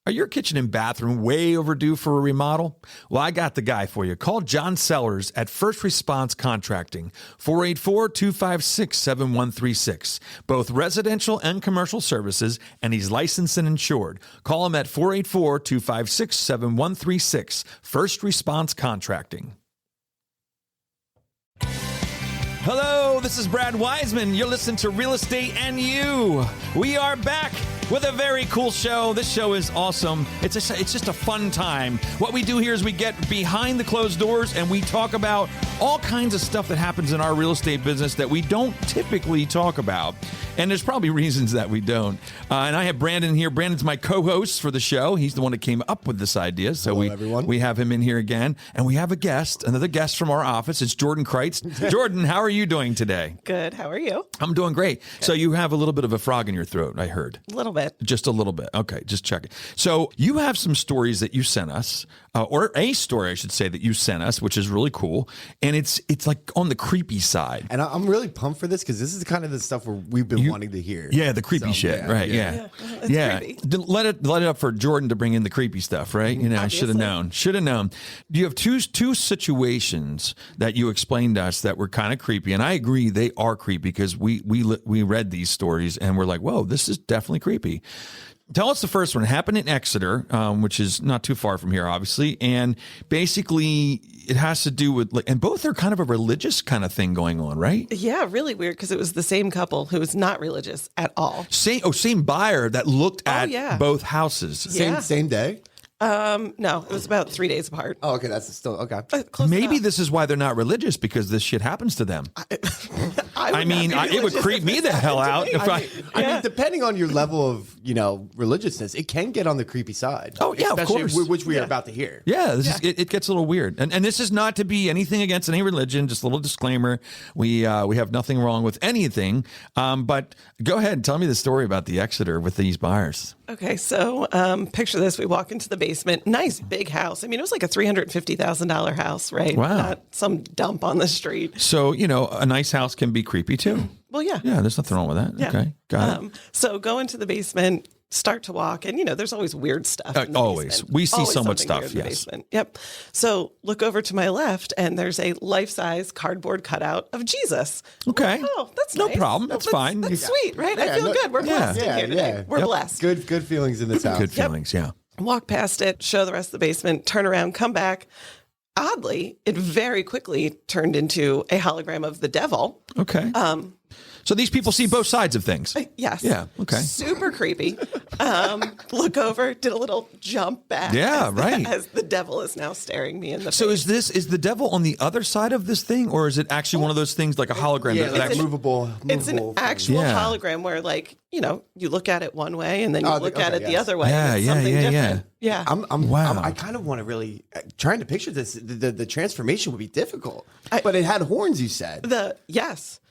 Are your kitchen and bathroom way overdue for a remodel? Well, I got the guy for you. Call John Sellers at First Response Contracting, 484-256-7136. Both residential and commercial services, and he's licensed and insured. Call him at 484-256-7136. First Response Contracting. Hello, this is Brad Weisman. You're listening to Real Estate and You. We are back with a very cool show. This show is awesome. It's just a fun time. What we do here is we get behind the closed doors and we talk about all kinds of stuff that happens in our real estate business that we don't typically talk about. And there's probably reasons that we don't. And I have Brandon here. Brandon's my co-host for the show. He's the one that came up with this idea. So we have him in here again. And we have a guest, another guest from our office. It's Jordan Kreitz. Jordan, how are you doing today? Good. How are you? I'm doing great. Good. So you have a little bit of a frog in your throat, I heard. A little bit. Just a little bit. Okay, just checking. So you have some stories that you sent us, or a story, I should say, that you sent us, which is really cool. And it's like on the creepy side. And I'm really pumped for this because this is kind of the stuff where we've been wanting to hear. Yeah, the creepy shit, yeah, right? Yeah. Let it up for Jordan to bring in the creepy stuff, right? You know, I should have known. You have two situations that you explained to us that were kind of creepy, and I agree they are creepy because we read these stories and we're like, whoa, this is definitely creepy. Tell us the first one. It happened in Exeter, which is not too far from here, obviously. And basically, it has to do with, and both are kind of a religious kind of thing going on, right? Yeah, really weird because it was the same couple who was not religious at all. Same buyer that looked at both houses. Same day? No, it was about 3 days apart. Oh, okay. That's still okay. Maybe this is why they're not religious, because this shit happens to them. I mean, it would creep me the hell out. I mean, depending on your level of, religiousness, it can get on the creepy side. Oh, yeah, of course. Which we are about to hear. Yeah, it gets a little weird. And this is not to be anything against any religion, just a little disclaimer. We have nothing wrong with anything. But go ahead and tell me the story about the Exeter with these buyers. Okay, so picture this. We walk into the basement. Nice big house. I mean, it was like a $350,000 house, right? Wow. Not some dump on the street. So, a nice house can be creepy too. Well, yeah. Yeah, there's nothing wrong with that. Yeah. Okay, got it. So go into the basement, start to walk, and, there's always weird stuff. Always. Basement. We see always so much stuff, in the basement. Yep. So look over to my left, and there's a life-size cardboard cutout of Jesus. Okay. Oh, that's no nice. problem. That's fine. That's sweet, right? I feel good. We're blessed in here today. We're blessed. Good feelings in this house. Good feelings, yeah. Walk past it, show the rest of the basement, turn around, come back. Oddly, it very quickly turned into a hologram of the devil. Okay. So these people see both sides of things. Yes. Yeah. Okay. Super creepy. Look over, did a little jump back. Yeah. Right. As the devil is now staring me in the face. So is the devil on the other side of this thing, or is it actually one of those things like a hologram? Yeah, like movable. It's an actual hologram where, you look at it one way and then you look at it the other way. Yeah. And it's something different. Yeah. I kind of want to really trying to picture this. The transformation would be difficult, but it had horns. You said yes.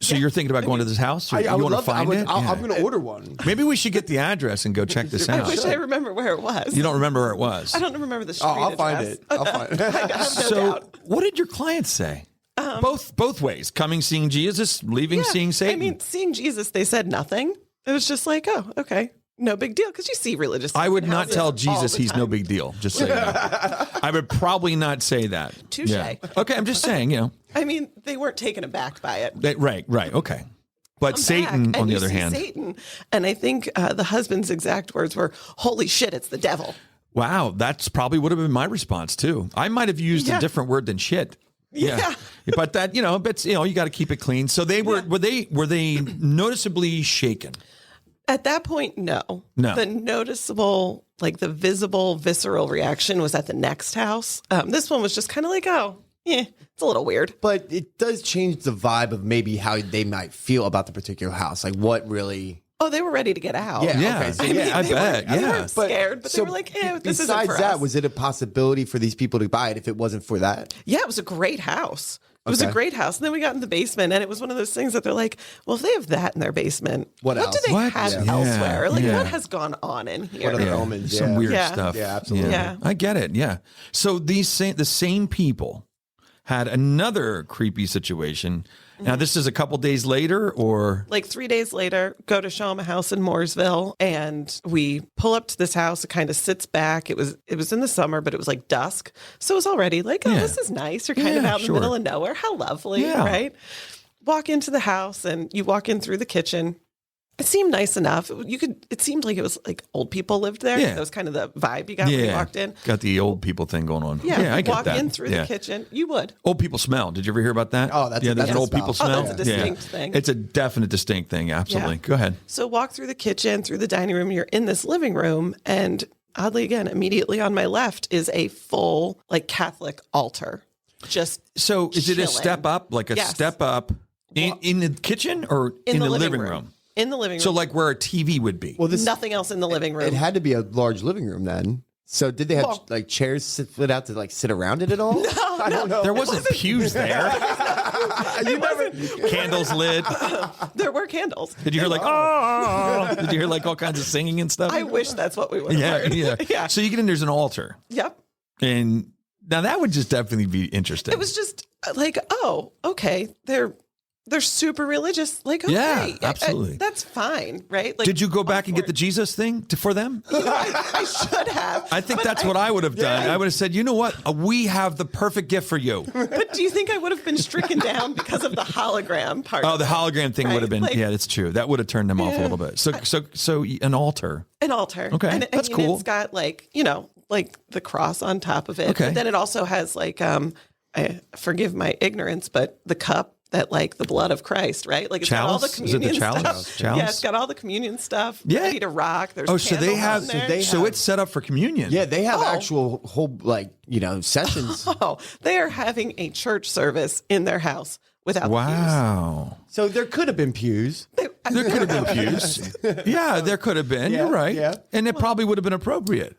So you're thinking about going to this house? Or you want to find it? I'm going to order one. Maybe we should get the address and go check this out. I wish I remember where it was. You don't remember where it was? I don't remember the street I'll find it. I have no doubt. What did your clients say? Both ways. Coming, seeing Jesus, leaving, seeing Satan. I mean, seeing Jesus, they said nothing. It was just like, oh, okay. No big deal, because you see religious. I would not tell Jesus he's no big deal. Just so you know. I would probably not say that. Touche. Yeah. Okay, I'm just saying, I mean, they weren't taken aback by it. Right, okay. But Satan, on the other hand. Satan. And I think the husband's exact words were, holy shit, it's the devil. Wow, that's probably would have been my response, too. I might have used a different word than shit. Yeah. But that, you got to keep it clean. So they were they noticeably shaken? At that point, no. The noticeable, the visible, visceral reaction was at the next house. This one was just kind of like, it's a little weird. But it does change the vibe of maybe how they might feel about the particular house. Like what really... Oh, they were ready to get out. Yeah. Okay, so I bet. They weren't scared, but they were like, this isn't for us. Besides that, was it a possibility for these people to buy it if it wasn't for that? Yeah, it was a great house. It was a great house. And then we got in the basement, and it was one of those things that they're like, well, if they have that in their basement, what else? Do they have elsewhere? What has gone on in here? What are the omens? Some weird stuff. Yeah, absolutely. Yeah. I get it, the same people had another creepy situation Now, this is a couple days later, or like 3 days later, go to show him a house in Mooresville, and we pull up to this house. It kind of sits back. It was in the summer, but it was like dusk, so it was already like, oh, this is nice. You're kind of out in the middle of nowhere. How lovely, right? Walk into the house, and you walk in through the kitchen. It seemed nice enough. It seemed like it was like old people lived there. That was kind of the vibe you got when you walked in. Got the old people thing going on. Yeah, I get walk that. in through the kitchen. You would. Old people smell. Did you ever hear about that? Oh, that's there's an old people smell. Oh, that's a distinct thing. It's a definite distinct thing. Absolutely. Go ahead. So walk through the kitchen, through the dining room. You're in this living room, and oddly, again, immediately on my left is a full like Catholic altar. Just so is it a step up, like a step up in the kitchen or in the living room? In the living room. So like where a TV would be. Well, nothing else in the living room. It had to be a large living room then. So did they have like chairs split out to like sit around it at all? No, I don't know. There wasn't pews there. Candles lit. There were candles. Did you hear like, oh? Did you hear like all kinds of singing and stuff? I wish that's what we would have heard. Yeah. So you get in, there's an altar. Yep. And now that would just definitely be interesting. It was just like, oh, okay. They're super religious. Like, okay, yeah, absolutely. That's fine, right? Like, did you go back and get the Jesus thing for them? I should have. I think that's what I would have done. I would have said, you know what? We have the perfect gift for you. But do you think I would have been stricken down because of the hologram part? Oh, the hologram thing would have been, that's true. That would have turned them off a little bit. So an altar. An altar. Okay, that's cool. It's got like, like the cross on top of it. Okay. But then it also has like, forgive my ignorance, but the cup that like the blood of Christ, right? Like it's got all the communion stuff. Yeah, it's got all the communion stuff. Ready to rock. There's so they have. So it's set up for communion. Yeah, they have actual whole sessions. Oh, they are having a church service in their house without pews. So there could have been pews. There could have been pews. Yeah, there could have been. You're right. Yeah. And it probably would have been appropriate.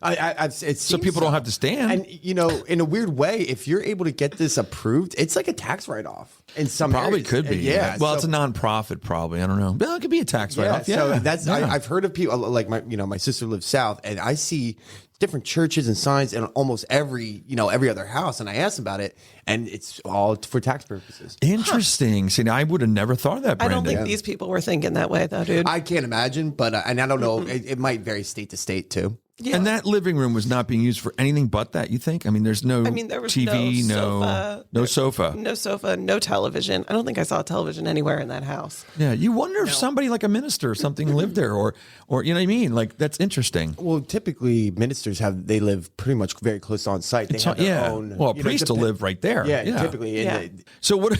So people don't have to stand. And, in a weird way, if you're able to get this approved, it's like a tax write-off in some probably areas. Could be. Yeah. Well, it's a nonprofit probably. I don't know. Well, it could be a tax write-off. Yeah. So that's, I've heard of people, like my sister lives south, and I see different churches and signs in almost every other house. And I asked about it, and it's all for tax purposes. Interesting. See, I would have never thought of that, Brandon. I don't think these people were thinking that way, though, dude. I can't imagine, but and I don't know. It might vary state to state too. Yeah. And that living room was not being used for anything but that, you think? I mean, there was TV, no sofa, no television. I don't think I saw a television anywhere in that house. Yeah, you wonder if somebody like a minister or something lived there, or you know what I mean? Like, that's interesting. Well, typically ministers they live pretty much very close on site. They have their own. Well, a priest will live right there. Yeah. Typically. Yeah. So what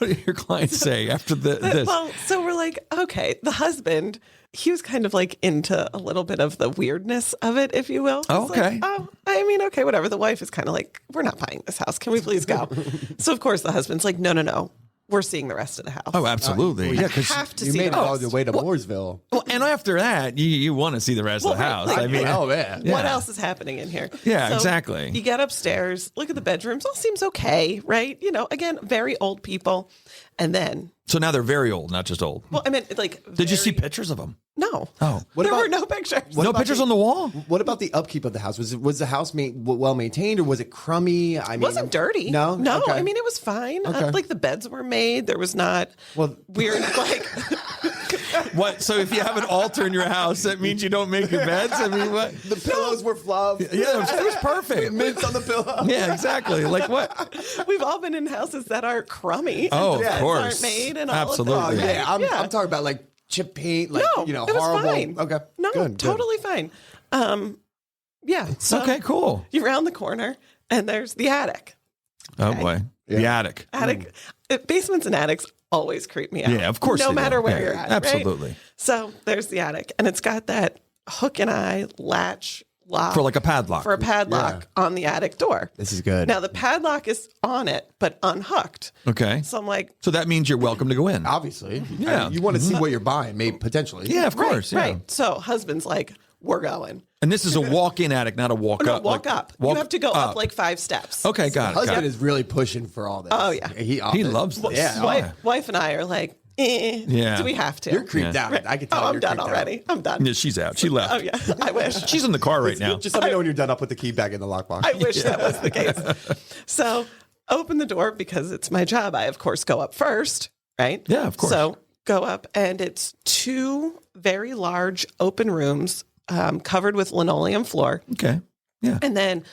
did your clients say after this? Well, so we're like, okay, the husband, he was kind of like into a little bit of the weirdness of it, if you will. Oh, okay. Like, okay, whatever. The wife is kind of like, we're not buying this house. Can we please go? So, of course, the husband's like, no. We're seeing the rest of the house. Oh, absolutely. Yeah, because you made it all the way to Mooresville. Well, and after that, you want to see the rest of the house. Like, man. What else is happening in here? Yeah, so exactly. You get upstairs, look at the bedrooms. All seems okay, right? Again, very old people. And then. So now they're very old, not just old. Well, I mean, like. Did you see pictures of them? No. Oh. There were no pictures. No pictures on the wall? What about the upkeep of the house? Was the house well maintained, or was it crummy? I mean, it wasn't dirty. No? Okay. I mean, it was fine. Okay. Like the beds were made. There was not weird, like. What? So if you have an altar in your house, that means you don't make your beds? I mean, what? The pillows were fluff. Yeah, it was perfect. Mints on the pillow. Yeah, exactly. Like what? We've all been in houses that are crummy. Oh, and of course. Aren't made and all absolutely. of that. Yeah, I'm talking about like chip paint, like it was horrible. Fine. Okay, no, good, totally fine. Yeah. So okay, cool. You round the corner and there's the attic. Oh boy, the attic. Basements and attics always creep me out. Yeah, of course. No matter where you're at. Absolutely. Right? So there's the attic, and it's got that hook and eye latch lock for like a padlock. For a padlock on the attic door. This is good. Now the padlock is on it, but unhooked. Okay. So I'm like, so that means you're welcome to go in. Obviously, yeah. You want to see what you're buying, maybe potentially. Yeah, of course. Right. So husband's like, we're going. And this is a walk-in attic, not a walk-up. Walk up. You have to go up like 5 steps. Okay, got it. Husband is really pushing for all this. Oh, yeah. He loves this. Yeah. Wife and I are like, do we have to? You're creeped out. Right. I can tell. I'm done already. I'm done. Yeah, she's out. She left. Oh, yeah. I wish. She's in the car right now. Just let me know when you're done. I'll put the key back in the lockbox. I wish that was the case. So open the door because it's my job. I, of course, go up first. right? Yeah, of course. So go up, and it's 2 very large open rooms covered with linoleum floor. Okay. Yeah. And then,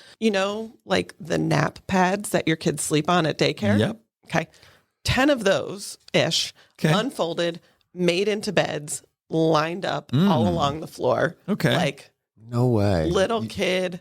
like the nap pads that your kids sleep on at daycare. Yep. Okay. 10 of those-ish, Okay. unfolded, made into beds, lined up all along the floor. Okay. Like No way. little kid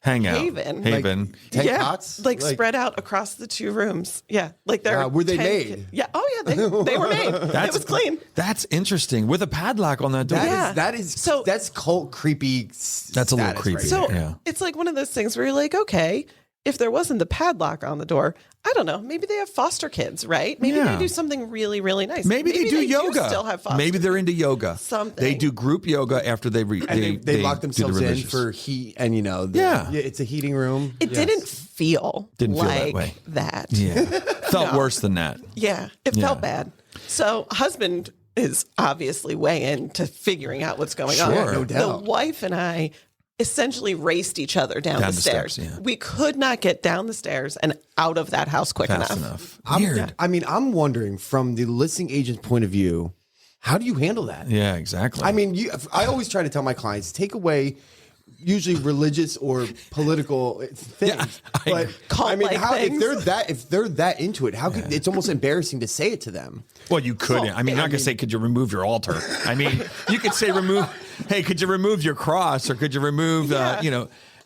Hangout. Haven. Haven. 10 yeah, cots? like spread out across the 2 rooms. Yeah, like they're Were they 10 made? Yeah. Oh yeah, they were made. It was clean. That's interesting. With a padlock on that door. That's cult creepy. That's a little creepy. Right So there. Yeah. it's like one of those things where you're like, okay, if there wasn't the padlock on the door, I don't know. Maybe they have foster kids, right? Maybe Yeah. they do something really, really nice. Maybe they do yoga. Still have foster Maybe they're into yoga. Something. They do group yoga after they they lock do themselves the in religious. for heat, and Yeah. it's a heating room. It didn't feel Didn't feel that like way. that. Yeah. Felt worse than that. Yeah, it felt bad. So husband is obviously way into figuring out what's going on. Sure. No doubt. The wife and I essentially raced each other down the stairs. yeah. We could not get down the stairs and out of that house quick Fast enough. enough. Weird. I'm wondering from the listing agent's point of view, how do you handle that? Yeah, exactly. I mean, I always try to tell my clients, take away usually religious or political things. Yeah, but Cult-like things. if they're that into it, how could it's almost embarrassing to say it to them. Well, you couldn't. Well, I mean, you're not going to say, could you remove your altar? I mean, you could say hey, could you remove your cross, or could you remove,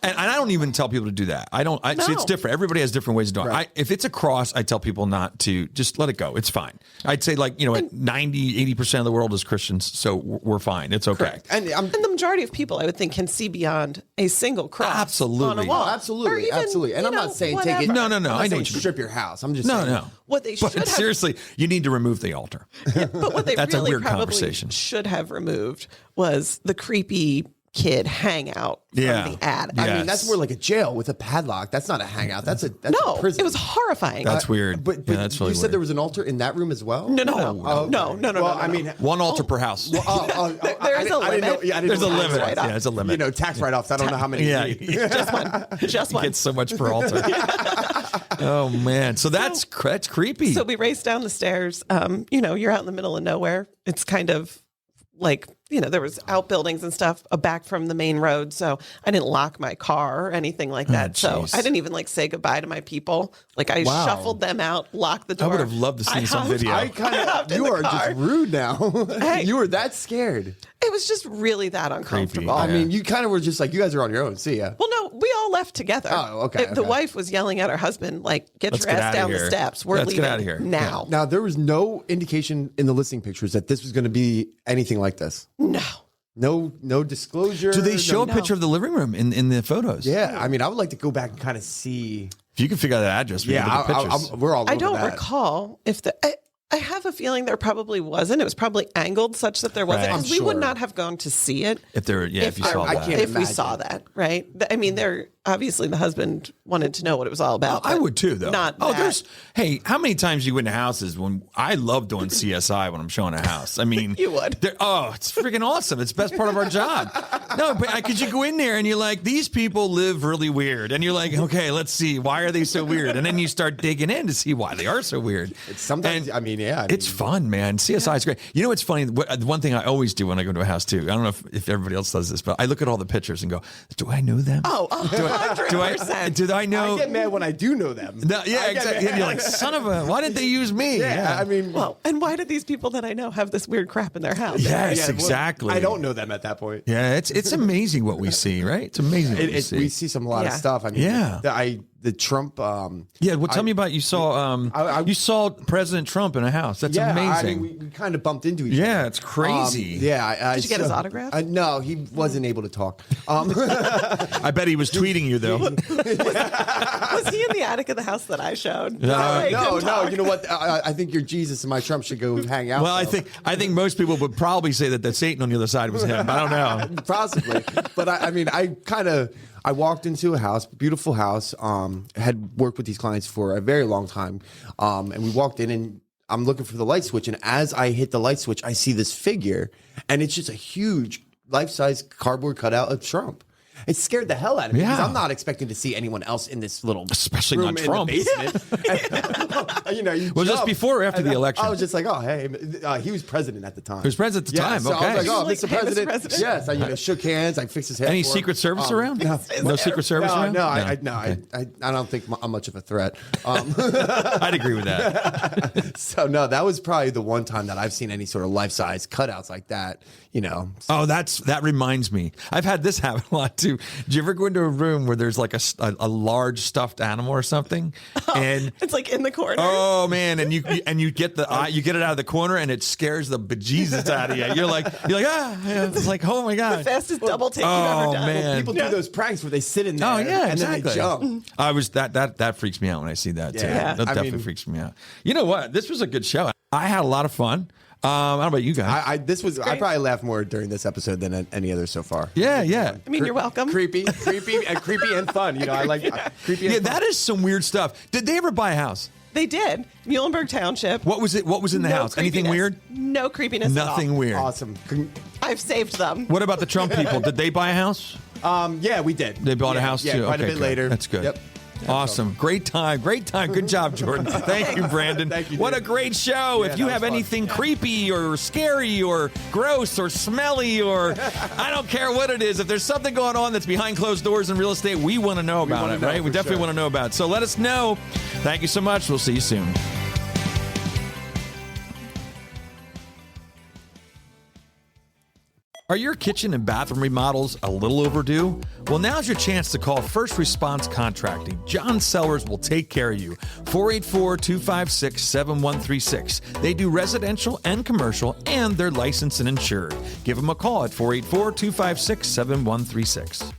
and I don't even tell people to do that. See, it's different. Everybody has different ways of doing it. If it's a cross, I tell people not to, just let it go. It's fine. I'd say 90-80% of the world is Christians, so we're fine. It's okay. Correct. And And the majority of people, I would think, can see beyond a single cross Absolutely. on a wall. absolutely, Or even, absolutely. And I'm not saying take it. whatever. No, I'm not I know saying what you mean. strip your house. I'm just saying. No. What they should But have seriously, you need to remove the altar. But what they That's a really weird probably conversation. should have removed was the creepy kid hangout from Yeah. the ad. Yeah. I mean, that's more like a jail with a padlock. That's not a hangout. That's a prison. it was horrifying. That's weird. But Yeah, that's really you said weird. there was an altar in that room as well? no. Well, I mean, One altar per house. There is a I didn't know. limit. Yeah, I didn't There's a know limit. write-off. Yeah, there's a limit. Tax write-offs. I don't know how many. Yeah. you need. Just You one. get so much per altar. Oh, man. So that's creepy. So we raced down the stairs. You're out in the middle of nowhere. It's kind of like, there was outbuildings and stuff back from the main road. So I didn't lock my car or anything like that. So jeez. I didn't even say goodbye to my people. Like I Wow. shuffled them out, locked the door. I would have loved to see some hopped- video. I kind hopped in of. You the are car. just rude now. Hey. You were that scared. It was just really that uncomfortable. Yeah. I mean, you kind of were just like, you guys are on your own. See ya. Well, no, we all left together. Oh, okay, The okay. wife was yelling at her husband, like, get Let's your get ass outta down the here. steps. We're Let's get leaving outta here. now. Now, there was no indication in the listing pictures that this was going to be anything like this. No disclosure. Do they show no, a picture of the living room in the photos? Yeah, I mean, I would like to go back and kind of see. If you can figure out that address, we can look at pictures. we're all. I over don't that. recall if I have a feeling there probably wasn't. It was probably angled such that there wasn't. Right. Because I'm we would sure. not have gone to see it. if you saw I that. can't If we imagine. saw that, right? I mean, obviously the husband wanted to know what it was all about. I but would too, though. Not that. Hey, how many times you went to houses when I love doing CSI when I'm showing a house? I mean, You would. It's freaking awesome. It's the best part of our job. No, but because you go in there and you're like, these people live really weird, and you're like, okay, let's see, why are they so weird? And then you start digging in to see why they are so weird. Sometimes, And it's fun, man. CSI is great. You know what's funny? The one thing I always do when I go to a house too. I don't know if everybody else does this, but I look at all the pictures and go, do I know them? Oh, 100%. Do I know? I get mad when I do know them. No, yeah, exactly. And you're like, son of a, why didn't they use me? Yeah, I mean, Well, and why did these people that I know have this weird crap in their house? Yes, yeah, well, exactly. I don't know them at that point. Yeah, it's amazing what we see, right? It's amazing what We see some a lot of Yeah. stuff. I mean, Yeah. the Trump. Yeah, well, tell me about you saw President Trump in a house. That's amazing. I mean, we kind of bumped into each other. Yeah, it's crazy. Did you get his autograph? No, he wasn't able to talk. I bet he was tweeting you though. Was he in the attic of the house that I showed? No, That way he no. couldn't talk. You know what? I think your Jesus and my Trump should go hang out. Well, though. I think most people would probably say that Satan on the other side was him. I don't know. Possibly, but I mean, I walked into a house, beautiful house. Had worked with these clients for a very long time, and we walked in, and I'm looking for the light switch. And as I hit the light switch, I see this figure, and it's just a huge life-size cardboard cutout of Trump. it scared the hell out of me. Yeah. Because I'm not expecting to see anyone else in this little Especially room not Trump. in the basement. You know, you Was this jump. before or after And the election? I was just like, oh, hey. He was president at the time. He was president at the time, So okay. I was like, oh, Like, Mr. hey, Mr. President. President. Yes, I shook hands. I fixed his head. Any for him. Secret Service around? No Secret Service No, around? no, I don't think I'm much of a threat. I'd agree with that. So no, that was probably the one time that I've seen any sort of life-size cutouts like that. You know. Oh, that reminds me. I've had this happen a lot too. Do you ever go into a room where there's like a large stuffed animal or something, and It's like in the corner. oh man, and you get the eye, you get it out of the corner, and it scares the bejesus out of you. You're like yeah. It's like, oh my god. Fastest double take you've Oh, ever done. man. People do those pranks where they sit in there. Oh yeah, and exactly. then they jump. I was that freaks me out when I see that too. Yeah. That I definitely mean- freaks me out. You know what? This was a good show. I had a lot of fun. I don't know about you guys. I probably laughed more during this episode than any other so far. Yeah. I mean, you're welcome. Creepy and fun. You know, I like creepy. And Yeah, fun. that is some weird stuff. Did they ever buy a house? They did. Muhlenberg Township. What was it? What was in the No house? Anything creepiness. weird? No creepiness at Nothing all. weird. Awesome. I've saved them. What about the Trump people? Did they buy a house? Yeah, we did. They bought a house yeah, too. quite Okay, a bit good. later. That's good. Yep. Awesome. Great time. Good job, Jordan. Thank you, Brandon. Thank you, What a dude. great show. Yeah, If you that have was fun. anything creepy or scary or gross or smelly or I don't care what it is, if there's something going on that's behind closed doors in real estate, we want to know about wanna it, know, right? We for definitely sure. want to know about it. So let us know. Thank you so much. We'll see you soon. Are your kitchen and bathroom remodels a little overdue? Well, now's your chance to call First Response Contracting. John Sellers will take care of you. 484-256-7136. They do residential and commercial, and they're licensed and insured. Give them a call at 484-256-7136.